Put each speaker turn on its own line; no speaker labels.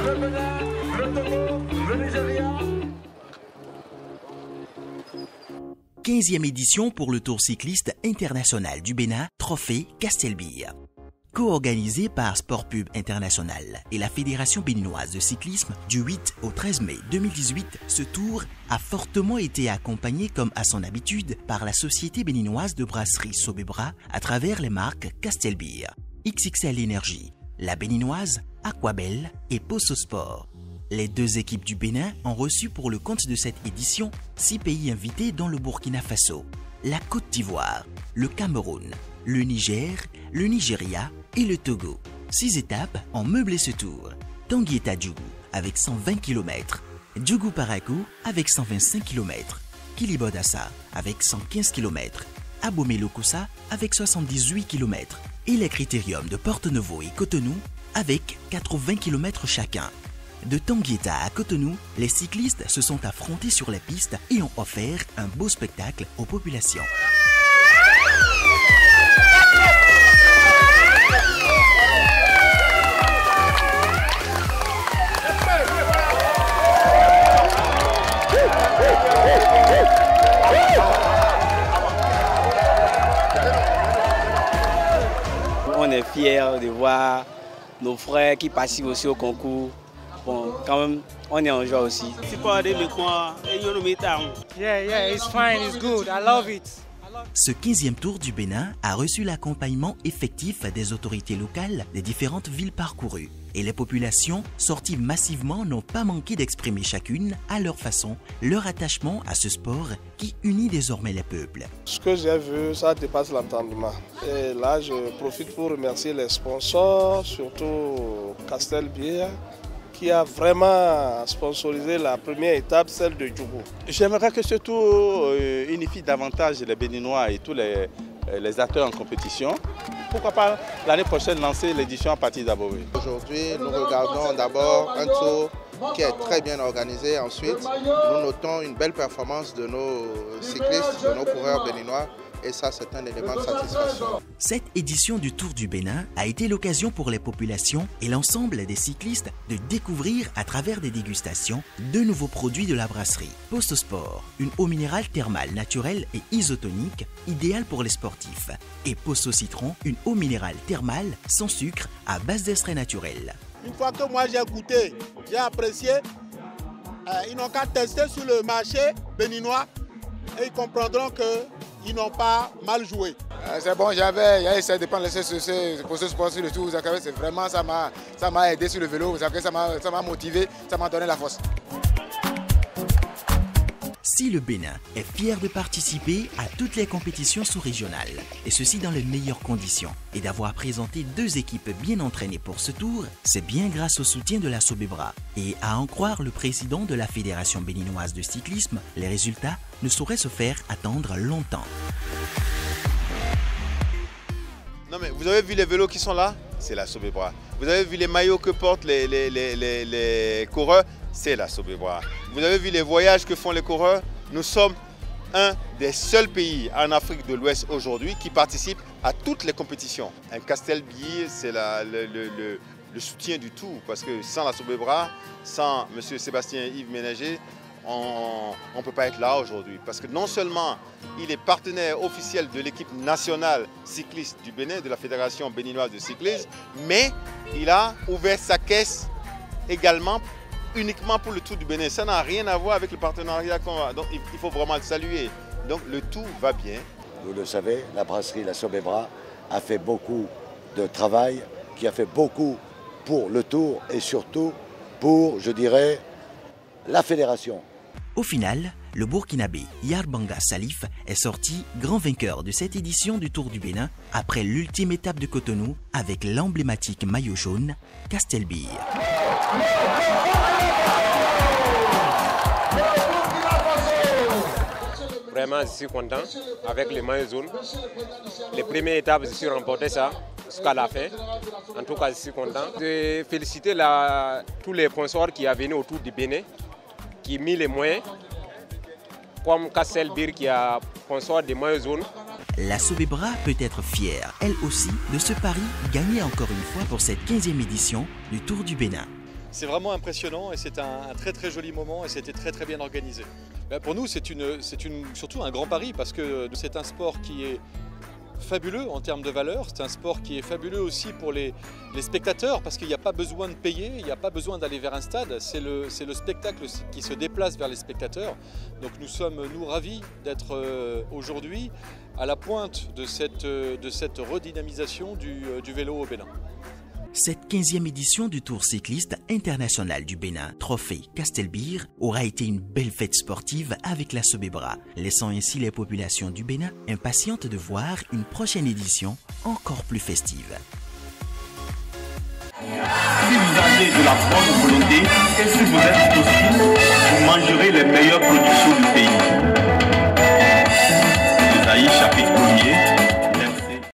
le Bénin, le Togo, le Nigeria.
15e édition pour le Tour cycliste international du Bénin, Trophée Castelbir. Co-organisé par Sport Pub International et la Fédération béninoise de cyclisme, du 8 au 13 mai 2018, ce tour a fortement été accompagné comme à son habitude par la société béninoise de brasserie Sobebra à travers les marques Castelbir, XXL Énergie, la béninoise, Aquabel et Posso Sport. Les deux équipes du Bénin ont reçu pour le compte de cette édition 6 pays invités dont le Burkina Faso, la Côte d'Ivoire, le Cameroun, le Niger, le Nigeria et le Togo. 6 étapes ont meublé ce tour. Tanguy-Djougou avec 120 km, Djougou-Parakou avec 125 km, Kilibodassa avec 115 km, Abomey-Lokossa avec 78 km et les critériums de Porto-Novo et Cotonou avec 80 km chacun. De Tanguy-Eta à Cotonou, les cyclistes se sont affrontés sur les pistes et ont offert un beau spectacle aux populations.
On est fiers de voir nos frères qui participent aussi au concours. Bon, quand même, on est en joie aussi.
Yeah, it's fine, it's good, I love it.
Ce 15e tour du Bénin a reçu l'accompagnement effectif des autorités locales des différentes villes parcourues. Et les populations sorties massivement n'ont pas manqué d'exprimer chacune, à leur façon, leur attachement à ce sport qui unit désormais les peuples.
Ce que j'ai vu, ça dépasse l'entendement. Et là, je profite pour remercier les sponsors, surtout Castelbir, qui a vraiment sponsorisé la première étape, celle de Djougou.
J'aimerais que ce tour unifie davantage les Béninois et tous les acteurs en compétition. Pourquoi pas l'année prochaine lancer l'édition à partir d'Abomey.
Aujourd'hui, nous regardons d'abord un tour qui est très bien organisé. Ensuite, nous notons une belle performance de nos cyclistes, de nos coureurs béninois. Et ça, c'est un élément de satisfaction.
Cette édition du Tour du Bénin a été l'occasion pour les populations et l'ensemble des cyclistes de découvrir à travers des dégustations de nouveaux produits de la brasserie. Posso Sport, une eau minérale thermale naturelle et isotonique, idéale pour les sportifs. Et Posso Citron, une eau minérale thermale sans sucre à base d'extrait naturel.
Une fois que moi j'ai goûté, j'ai apprécié, ils n'ont qu'à tester sur le marché béninois et ils comprendront qu'ils n'ont pas mal joué.
C'est bon, j'avais essayé de prendre l'essai pour ce sport sur le tour. C'est vraiment, ça m'a aidé sur le vélo, ça m'a motivé, ça m'a donné la force.
Si le Bénin est fier de participer à toutes les compétitions sous-régionales, et ceci dans les meilleures conditions, et d'avoir présenté 2 équipes bien entraînées pour ce tour, c'est bien grâce au soutien de la Sobebra. Et à en croire le président de la Fédération béninoise de cyclisme, les résultats ne sauraient se faire attendre longtemps.
Non mais vous avez vu les vélos qui sont là? C'est la Sobebra. Vous avez vu les maillots que portent les coureurs? C'est la Sobebra. Vous avez vu les voyages que font les coureurs? Nous sommes un des seuls pays en Afrique de l'Ouest aujourd'hui qui participe à toutes les compétitions. Un Castelbir, c'est le soutien du tout, parce que sans la Sobebra, sans M. Sébastien Yves Ménager, on ne peut pas être là aujourd'hui. Parce que non seulement il est partenaire officiel de l'équipe nationale cycliste du Bénin, de la Fédération béninoise de cyclisme, mais il a ouvert sa caisse également uniquement pour le Tour du Bénin. Ça n'a rien à voir avec le partenariat qu'on a. Donc il faut vraiment le saluer. Donc le tout va bien.
Vous le savez, la brasserie La Sobebra a fait beaucoup de travail, qui a fait beaucoup pour le Tour et surtout pour, je dirais, la fédération.
Au final, le Burkinabé Yarbanga Salif est sorti grand vainqueur de cette édition du Tour du Bénin après l'ultime étape de Cotonou avec l'emblématique maillot jaune Castelbir.
Vraiment, je suis content avec le maillot jaune. Les premières étapes, je suis remporté ça jusqu'à la fin. En tout cas, je suis content. Je félicite tous les sponsors qui sont venus autour du Bénin, qui ont mis les moyens, comme Castelbir qui a sponsor des maillots jaunes.
La Sobebra peut être fière, elle aussi, de ce pari gagné encore une fois pour cette 15e édition du Tour du Bénin.
C'est vraiment impressionnant et c'est un très très joli moment et c'était très très bien organisé. Pour nous, c'est surtout un grand pari parce que c'est un sport qui est fabuleux en termes de valeur, c'est un sport qui est fabuleux aussi pour les spectateurs parce qu'il n'y a pas besoin de payer, il n'y a pas besoin d'aller vers un stade, c'est le spectacle qui se déplace vers les spectateurs. Donc nous sommes ravis d'être aujourd'hui à la pointe de cette redynamisation du vélo au Bénin.
Cette 15e édition du Tour cycliste international du Bénin, Trophée Castelbir, aura été une belle fête sportive avec la Sobebra, laissant ainsi les populations du Bénin impatientes de voir une prochaine édition encore plus festive.
Si vous avez de la bonne volonté et si vous êtes docile, vous mangerez les meilleures productions du pays. Isaïe chapitre